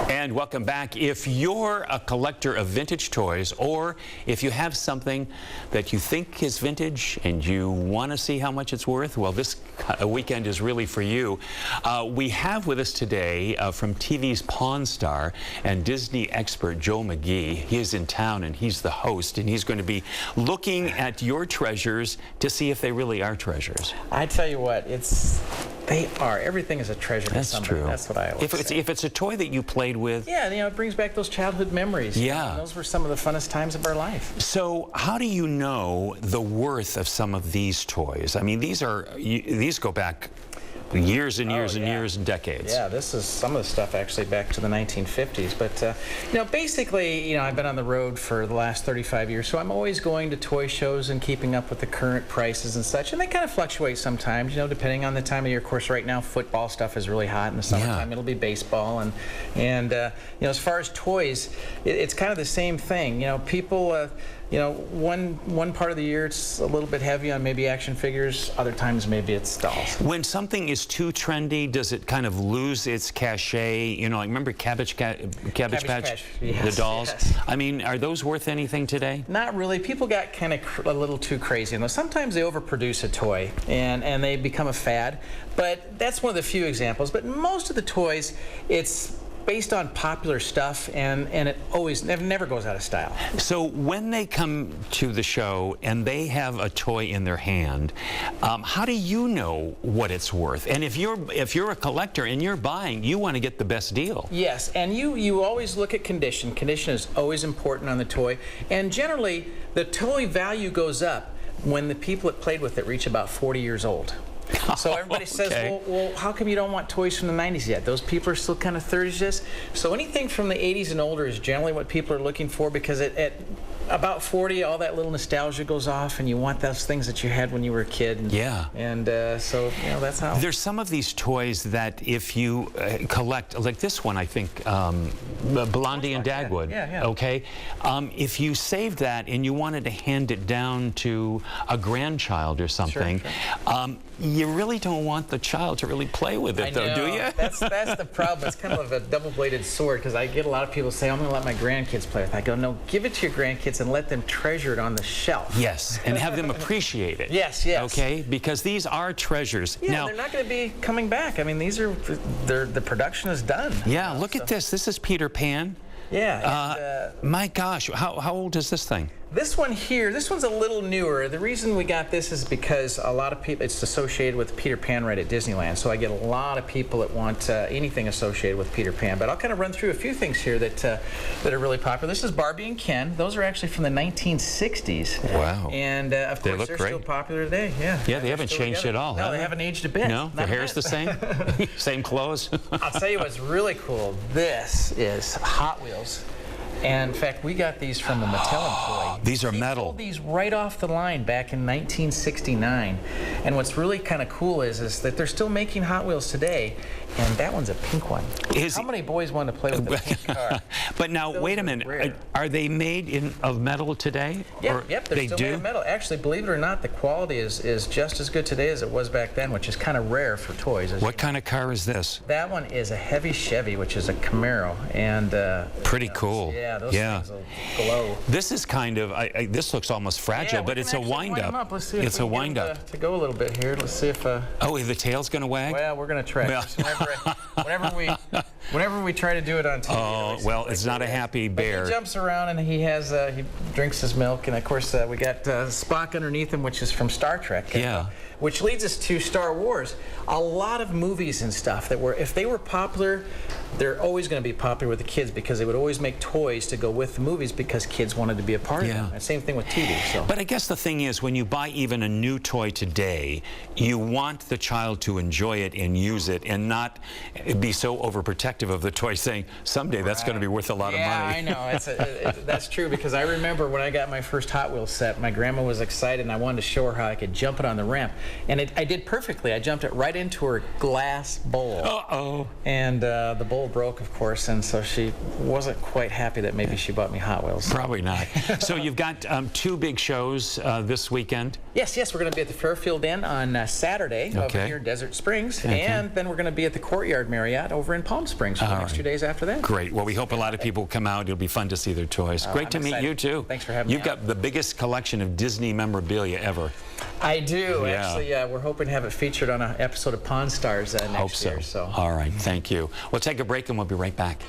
And welcome back. If you're a collector of vintage toys, or if you have something that you think is vintage and you want to see how much it's worth, well, this weekend is really for you. We have with us today from TV's Pawn Star and Disney expert Joe McGee. He is in town and he's the host, and he's going to be looking at your treasures to see if they really are treasures. I tell you what, they are. Everything is a treasure to somebody. True. That's what I always say. If it's a toy that you played with. Yeah, you know, it brings back those childhood memories. Yeah. And those were some of the funnest times of our life. So how do you know the worth of some of these toys? I mean, these go back years and years and years and decades. Yeah, this is some of the stuff actually back to the 1950s. But, you know, basically, you know, I've been on the road for the last 35 years, so I'm always going to toy shows and keeping up with the current prices and such. And they kind of fluctuate sometimes, you know, depending on the time of year. Of course, right now, football stuff is really hot. In the summertime, it'll be baseball. And you know, as far as toys, it's kind of the same thing. You know, people... you know, one part of the year it's a little bit heavy on maybe action figures. Other times maybe it's dolls. When something is too trendy, does it kind of lose its cachet? You know, like remember Cabbage Patch, yes, the dolls? Yes. I mean, are those worth anything today? Not really. People got kind of a little too crazy. And sometimes they overproduce a toy and they become a fad. But that's one of the few examples. But most of the toys, it's based on popular stuff, and it always never goes out of style. So when they come to the show and they have a toy in their hand, how do you know what it's worth? And if you're a collector and you're buying, you want to get the best deal. Yes, and you always look at condition. Condition is always important on the toy, and generally the toy value goes up when the people that played with it reach about 40 years old. So everybody says, well, how come you don't want toys from the 90s yet? Those people are still kind of 30s. So anything from the 80s and older is generally what people are looking for, because at about 40, all that little nostalgia goes off, and you want those things that you had when you were a kid. And, so, you know, that's how. There's some of these toys that if you collect, like this one, I think, Blondie and Dagwood, okay? If you saved that and you wanted to hand it down to a grandchild or something, you really don't want the child to really play with it, though, do you? That's the problem. It's kind of a double-bladed sword, because I get a lot of people say, I'm going to let my grandkids play with it. I go, no, give it to your grandkids and let them treasure it on the shelf. Yes, and have them appreciate it. Yes. Okay, because these are treasures. Yeah, now, they're not going to be coming back. I mean, the production is done. Yeah, look at this. This is Peter Pan. Yeah. My gosh, how old is this thing? This one here, this one's a little newer. The reason we got this is because a lot of people, it's associated with Peter Pan right at Disneyland. So I get a lot of people that want anything associated with Peter Pan. But I'll kind of run through a few things here that are really popular. This is Barbie and Ken. Those are actually from the 1960s. Wow. And of course, they're still popular today. Yeah, they haven't changed at all. No, they haven't aged a bit. No, the hair's the same? Same clothes? I'll tell you what's really cool. This is Hot Wheels. And in fact, we got these from a Mattel employee. These are he metal. Pulled these right off the line back in 1969. And what's really kind of cool is that they're still making Hot Wheels today, and that one's a pink one. How many boys want to play with a pink car? But now, wait a minute. Are they made of metal today? Yep, they're still made of metal. Actually, believe it or not, the quality is just as good today as it was back then, which is kind of rare for toys. What kind of car is this? That one is a heavy Chevy, which is a Camaro. And pretty cool. Yeah, those things will glow. This is kind of, this looks almost fragile, but it's a wind-up. Let's see if it's a wind-up. To go a little bit here. Let's see if... oh, the tail's going to wag? Well, we're going to try. Whenever we try to do it on TV. Oh, well, it's not a happy bear. He jumps around and he drinks his milk, and of course we got Spock underneath him, which is from Star Trek. Yeah. Which leads us to Star Wars. A lot of movies and stuff that were, if they were popular, they're always going to be popular with the kids, because they would always make toys to go with the movies because kids wanted to be a part of them. And same thing with TV. So. But I guess the thing is, when you buy even a new toy today, you want the child to enjoy it and use it, and not be so overprotective of the toy, saying someday that's going to be worth a lot of money. Yeah, I know. That's true, because I remember when I got my first Hot Wheels set, my grandma was excited, and I wanted to show her how I could jump it on the ramp. And I did perfectly. I jumped it right into her glass bowl. Uh-oh. And the bowl Rebel broke, of course, and so she wasn't quite happy that maybe she bought me Hot Wheels. Probably not. So you've got 2 big shows this weekend. Yes, we're going to be at the Fairfield Inn on Saturday over here in Desert Springs, and then we're going to be at the Courtyard Marriott over in Palm Springs for the next 2 days after that. Great. Well, we hope a lot of people come out. It'll be fun to see their toys. Great to meet you, too. Thanks for having me. You've got the biggest collection of Disney memorabilia ever. I do. Yeah. Actually, we're hoping to have it featured on an episode of Pawn Stars next year. All right. Thank you. We'll take a break and we'll be right back.